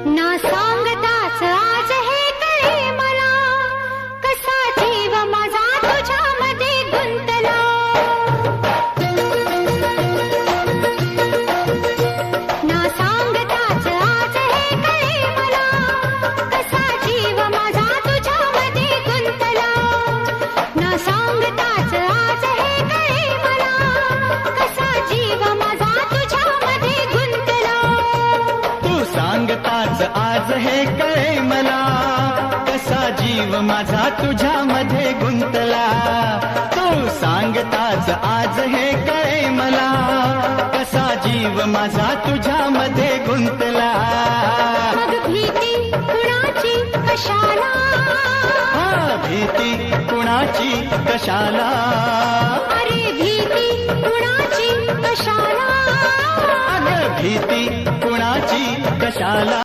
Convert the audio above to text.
ना सांगताच आज हे कळे मला, कसा जीव माझा तुझ्यामध्ये गुंतला. ना सांगताच आज हे कळे मला, कसा जीव माझा तुझ्यामध्ये गुंतला. ना सांगताच आज हे कळे मला, कसा जीव माझा तुझ्यामध्ये गुंतला. तू सांगताच आज हे कळे मला, कसा जीव माझा तुझ्यामध्ये गुंतला. तू सांगताच आज हे कळे मला, कसा जीव माझा तुझ्यामध्ये गुंतला. मग भीती कुणाची कशाला, भीती कुणाची कशाला, अरे भीती कुणाची कशाला, अगं भीती कुणाची कशाला.